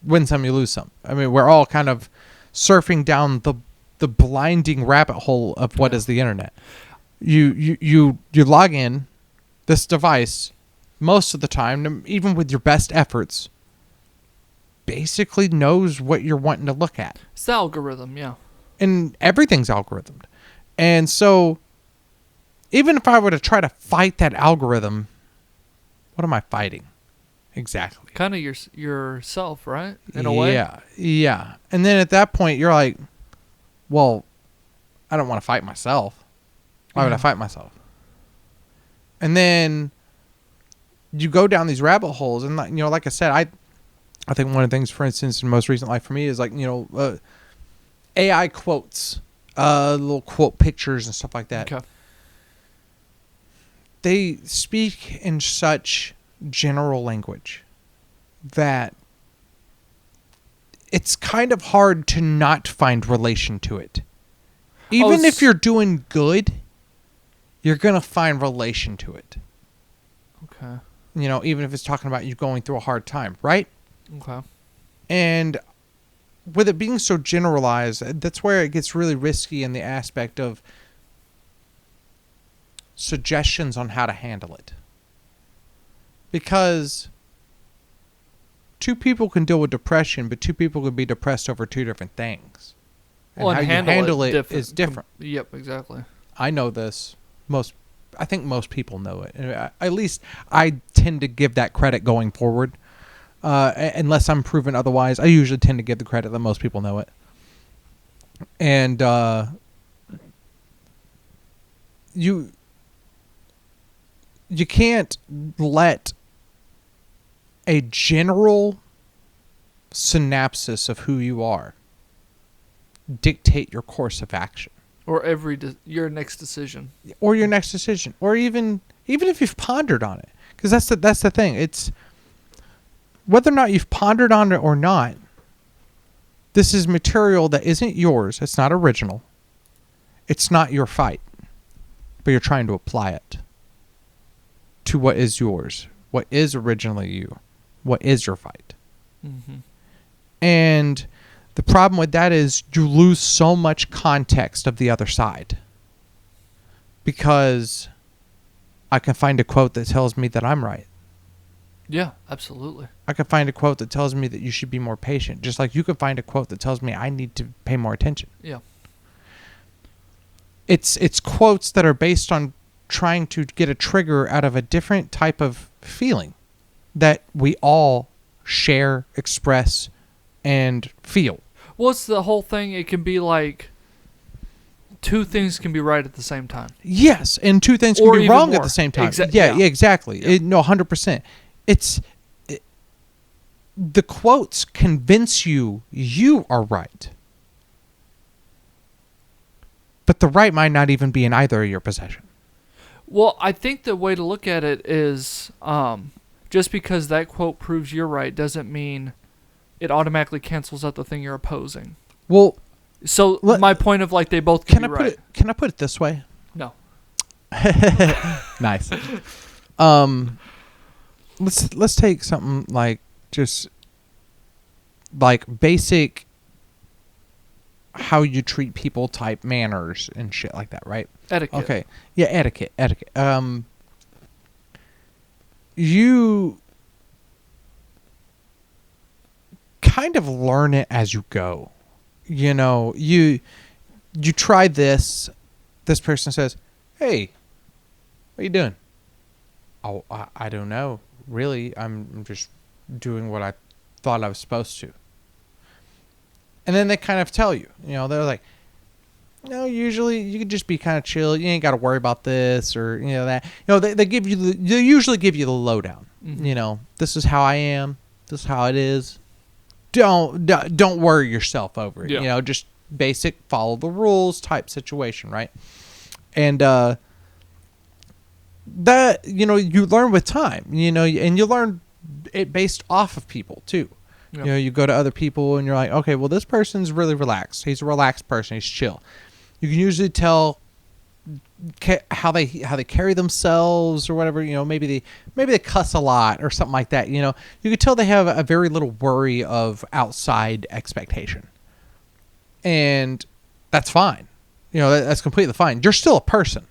win some, you lose some. I mean, we're all kind of surfing down the blinding rabbit hole of what is the internet. You log in this device most of the time, even with your best efforts, basically knows what you're wanting to look at. It's the algorithm, yeah. And everything's algorithmed. And so even if I were to try to fight that algorithm, what am I fighting? Exactly. Kind of yourself, right? In a way. Yeah. And then at that point, you're like, well, I don't want to fight myself. Why would I fight myself? And then you go down these rabbit holes, and like I said, I think one of the things, for instance, in most recent life for me is like, AI quotes, little quote pictures and stuff like that. Okay. They speak in such general language that it's kind of hard to not find relation to it. Even if you're doing good, you're going to find relation to it. Okay. Even if it's talking about you going through a hard time, right? Okay. And with it being so generalized, that's where it gets really risky in the aspect of suggestions on how to handle it. Because two people can deal with depression, but two people could be depressed over two different things. And how you handle it is different. Yep, exactly. I know this. I think most people know it. At least I tend to give that credit going forward. Unless I'm proven otherwise, I usually tend to give the credit that most people know it. And you can't let a general synopsis of who you are dictate your course of action. Or your next decision. Or your next decision. Or even if you've pondered on it. Because that's the thing. It's whether or not you've pondered on it or not, this is material that isn't yours. It's not original. It's not your fight. But you're trying to apply it to what is yours. What is originally you. What is your fight. Mm-hmm. And the problem with that is you lose so much context of the other side. Because I can find a quote that tells me that I'm right. Yeah, absolutely. I can find a quote that tells me that you should be more patient. Just like you can find a quote that tells me I need to pay more attention. Yeah. It's quotes that are based on trying to get a trigger out of a different type of feeling that we all share, express, and feel. Well, it's the whole thing. It can be like two things can be right at the same time. Yes, and two things can be wrong at the same time. Yeah, exactly. Yeah. 100%. The quotes convince you are right. But the right might not even be in either of your possession. Well, I think the way to look at it is just because that quote proves you're right doesn't mean it automatically cancels out the thing you're opposing. Well, so my point of like they both can be right. Can I put it this way? No. Nice. Let's take something like just like basic how you treat people type manners and shit like that, right? Etiquette. Okay. Yeah, etiquette. You kind of learn it as you go. You try this person says, "Hey, what are you doing?" "Oh, I don't know. Really, I'm just doing what I thought I was supposed to." And then they kind of tell you, they're like, "No, usually you could just be kind of chill. You ain't got to worry about this or that." They give you they usually give you the lowdown. Mm-hmm. This is how I am. This is how it is. Don't worry yourself over it. Yeah. Just basic follow the rules type situation, right? And that you learn with time. And you learn it based off of people too. Yeah. You go to other people and you're like, okay, well, this person's really relaxed. He's a relaxed person. He's chill. You can usually tell how they carry themselves or whatever. Maybe they cuss a lot or something like that. You could tell they have a very little worry of outside expectation, and that's fine. That's completely fine. You're still a person.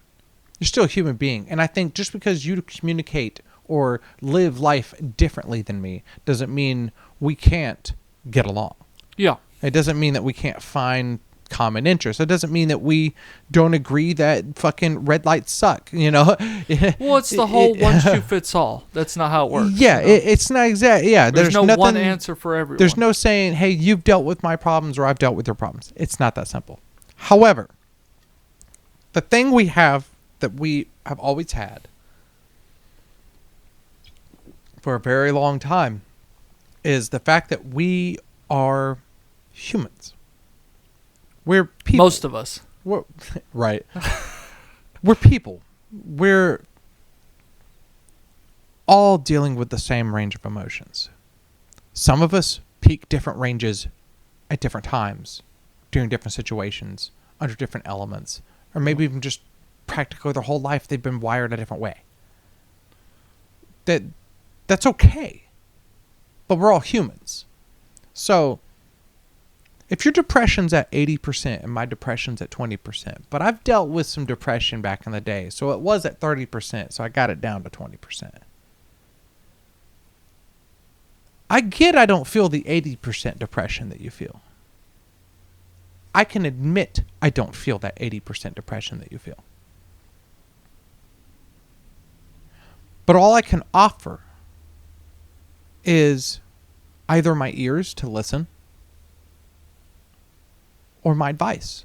You're still a human being, and I think just because you communicate or live life differently than me doesn't mean we can't get along. Yeah. It doesn't mean that we can't find common interests. It doesn't mean that we don't agree that fucking red lights suck. Well, it's the whole one shoe fits all. That's not how it works. Yeah, it's not exact. Yeah, there's no one answer for everyone. There's no saying, hey, you've dealt with my problems or I've dealt with your problems. It's not that simple. However, the thing we have that we have always had for a very long time is the fact that we are humans. We're people. Most of us. Right. We're people. We're all dealing with the same range of emotions. Some of us peak different ranges at different times, during different situations, under different elements, or maybe even just practically their whole life they've been wired a different way. That's okay. But we're all humans. So if your depression's at 80% and my depression's at 20%, but I've dealt with some depression back in the day, so it was at 30%, so I got it down to 20%. I don't feel the 80% depression that you feel. I can admit I don't feel that 80% depression that you feel. But all I can offer is either my ears to listen or my advice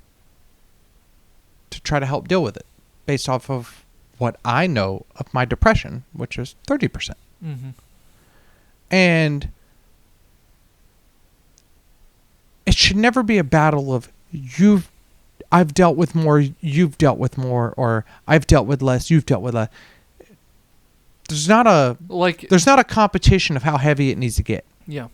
to try to help deal with it based off of what I know of my depression, which is 30%. Mm-hmm. And it should never be a battle of I've dealt with more, you've dealt with more, or I've dealt with less, you've dealt with less. There's not a competition of how heavy it needs to get. Yeah.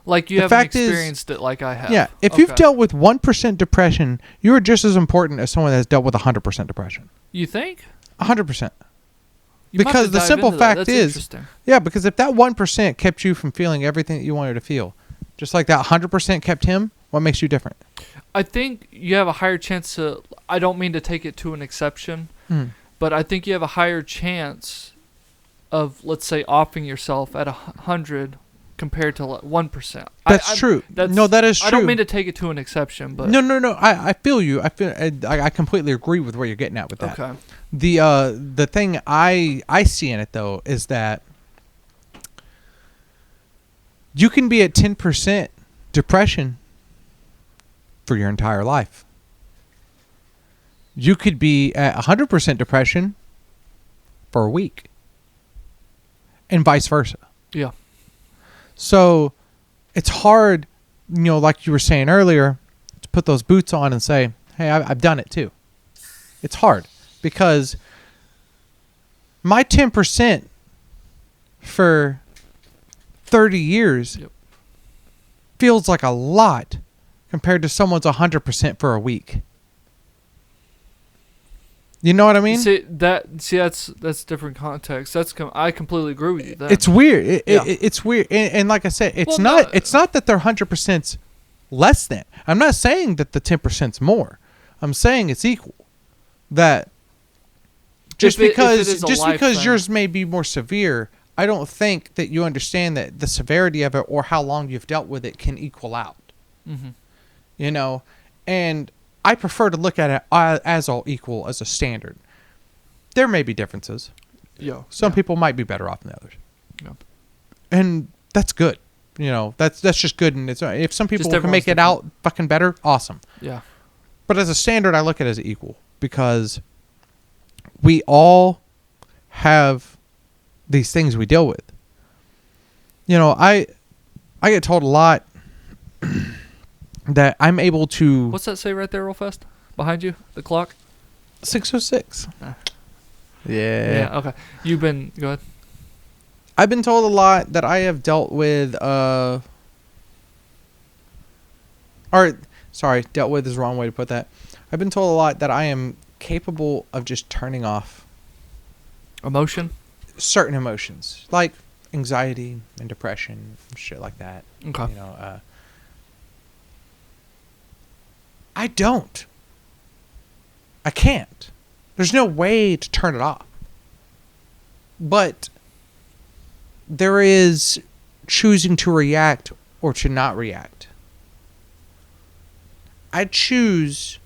Like you haven't experienced it like I have. Yeah. If you've dealt with 1% depression, you're just as important as someone that's dealt with 100% depression. You think? 100%. Because the simple fact is, yeah, because if that 1% kept you from feeling everything that you wanted to feel, just like that 100% kept him, what makes you different? I think you have a higher chance to, I don't mean to take it to an exception, but I think you have a higher chance of, let's say, offing yourself at 100 compared to 1%. That's true. That is true. I don't mean to take it to an exception, but no. I feel you. I completely agree with where you're getting at with that. Okay. The thing I see in it though is that you can be at 10% depression for your entire life. You could be at 100% depression for a week, and vice versa. Yeah. So it's hard, like you were saying earlier, to put those boots on and say, hey, I've done it too. It's hard because my 10% for 30 years feels like a lot compared to someone's 100% for a week. You know what I mean? That's different context. I completely agree with you. Then. It's weird. It's weird, and like I said, it's not that they're 100% less than. I'm not saying that the 10%'s more. I'm saying it's equal. That just because yours may be more severe, I don't think that you understand that the severity of it or how long you've dealt with it can equal out. Mm-hmm. And I prefer to look at it as all equal, as a standard. There may be differences. Yeah. Some people might be better off than others. Yeah. And that's good. That's just good. And if some people can make it out fucking better, awesome. Yeah. But as a standard, I look at it as equal because we all have these things we deal with. I get told a lot that I'm able to... What's that say right there real fast? Behind you? The clock? 6:06. Yeah. Okay. Go ahead. I've been told a lot that I have dealt with... dealt with is the wrong way to put that. I've been told a lot that I am capable of just turning off Emotion? certain emotions, like anxiety and depression, shit like that. Okay. You know, I don't. I can't. There's no way to turn it off. But there is choosing to react or to not react. I choose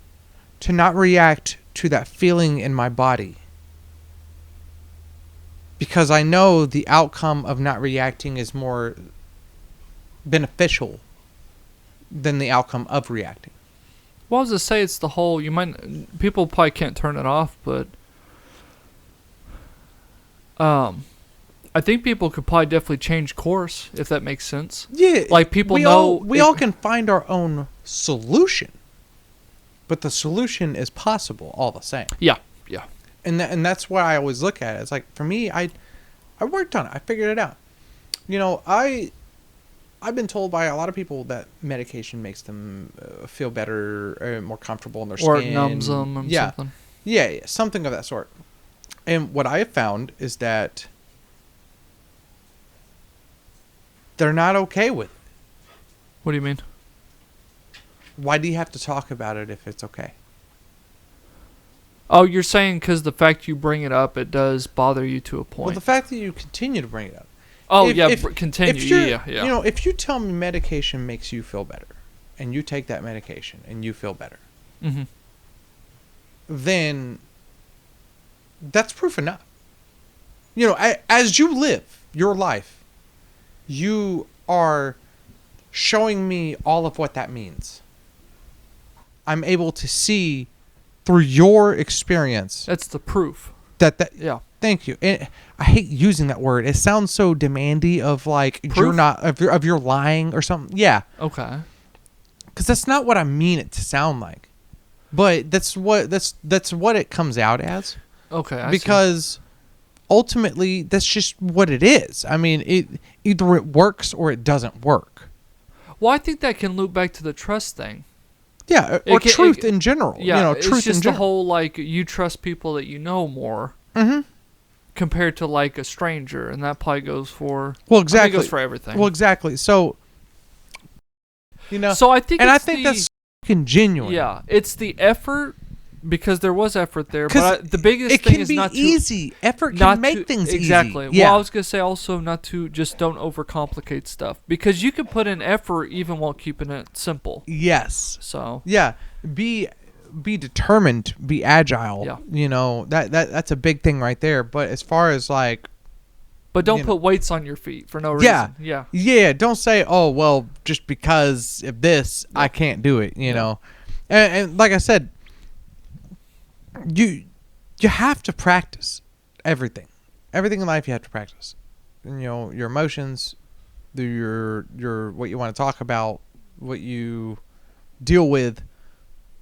to not react to that feeling in my body because I know the outcome of not reacting is more beneficial than the outcome of reacting. Well, I was to say it's the whole. People probably can't turn it off, but I think people could probably definitely change course if that makes sense. Yeah, like people we know all can find our own solution, but the solution is possible all the same. Yeah. And that's why I always look at it. It's like for me, I worked on it. I figured it out. You know, I've been told by a lot of people that medication makes them feel better, more comfortable in their skin. Or it numbs them or something. Yeah, something of that sort. And what I have found is that they're not okay with it. What do you mean? Why do you have to talk about it if it's okay? Oh, you're saying because the fact you bring it up, it does bother you to a point. Well, the fact that you continue to bring it up. Oh, continue. Yeah. You know, if you tell me medication makes you feel better, and you take that medication and you feel better, mm-hmm. then that's proof enough. You know, as you live your life, you are showing me all of what that means. I'm able to see through your experience. That's the proof. Yeah. Thank you. And I hate using that word. It sounds so demanding of like Proof? You're not if you're lying or something. Yeah. Okay. Because that's not what I mean it to sound like. But that's what it comes out as. Okay. Because ultimately that's just what it is. I mean, either it works or it doesn't work. Well, I think that can loop back to the trust thing. Yeah, or truth in general. Yeah, you know, it's truth just in general. the whole like you trust people that you know more. Mm-hmm. Compared to like a stranger, and that probably goes for exactly goes for everything. Well, exactly. So, you know, so I think, and I think that's fucking genuine. Yeah, it's the effort because there was effort there, but the biggest thing is not to easy. Effort can make things easy. Exactly. Yeah. Well, I was gonna say also not to just don't overcomplicate stuff because you can put in effort even while keeping it simple. Yes. So yeah, be determined, be agile. Yeah. You know, that's a big thing right there. But as far as like, but don't put weights on your feet for no reason. Yeah. Don't say, oh well, just because of this, I can't do it. You know, and like I said, you have to practice everything in life. You have to practice. You know, your emotions, your what you want to talk about, what you deal with,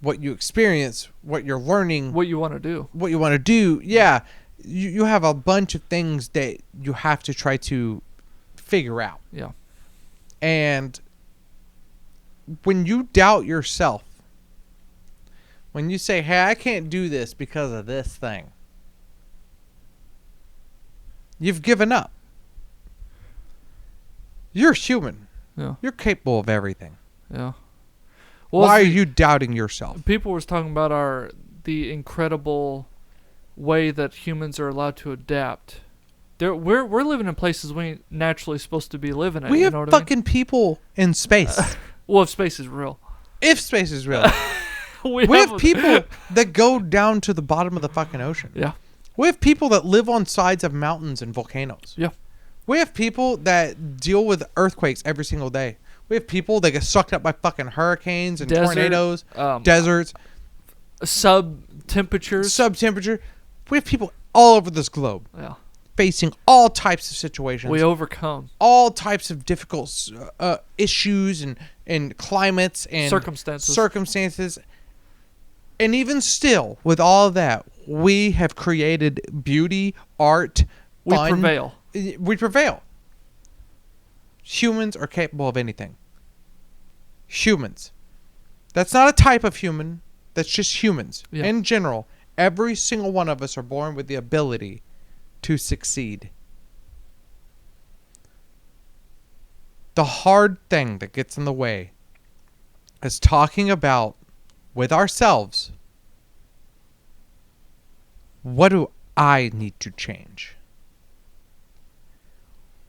what you experience, what you're learning, what you want to do. Yeah, you have a bunch of things that you have to try to figure out. Yeah. And when you doubt yourself, when you say, hey, I can't do this because of this thing, you've given up. You're human. Yeah. You're capable of everything. Yeah. Well, why are you doubting yourself? People were talking about the incredible way that humans are allowed to adapt. We're living in places we ain't naturally supposed to be living in. We have you know fucking people in space. Well, if space is real. If space is real. we have people that go down to the bottom of the fucking ocean. Yeah. We have people that live on sides of mountains and volcanoes. Yeah. We have people that deal with earthquakes every single day. We have people that get sucked up by fucking hurricanes and tornadoes, deserts, sub-temperature. We have people all over this globe facing all types of situations. We overcome all types of difficult issues and climates and circumstances. And even still, with all of that, we have created beauty, art, fun. We prevail. Humans are capable of anything. Humans. That's not a type of human. That's just humans in general. Every single one of us are born with the ability to succeed. The hard thing that gets in the way is talking about with ourselves, what do I need to change?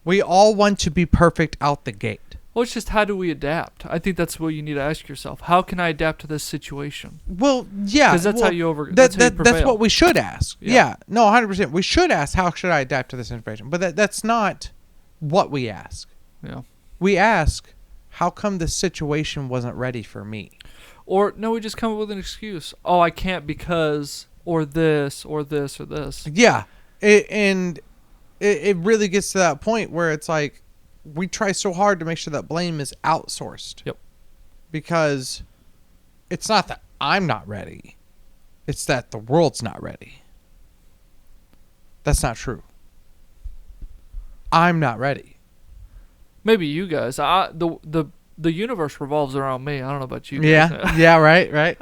We all want to be perfect out the gate. Well, it's just how do we adapt? I think that's what you need to ask yourself. How can I adapt to this situation? Well, yeah. Because that's well, how you over. That's That's how you prevail. what we should ask. Yeah. Yeah. No, 100%. We should ask, how should I adapt to this information? But that's not what we ask. Yeah. We ask, how come this situation wasn't ready for me? Or no, we just come up with an excuse. Oh, I can't because or this or this or this. Yeah. It really gets to that point where it's like we try so hard to make sure that blame is outsourced. Yep. Because it's not that I'm not ready. It's that the world's not ready. That's not true. I'm not ready. Maybe you guys. The universe revolves around me. I don't know about you guys. Yeah. Yeah, right.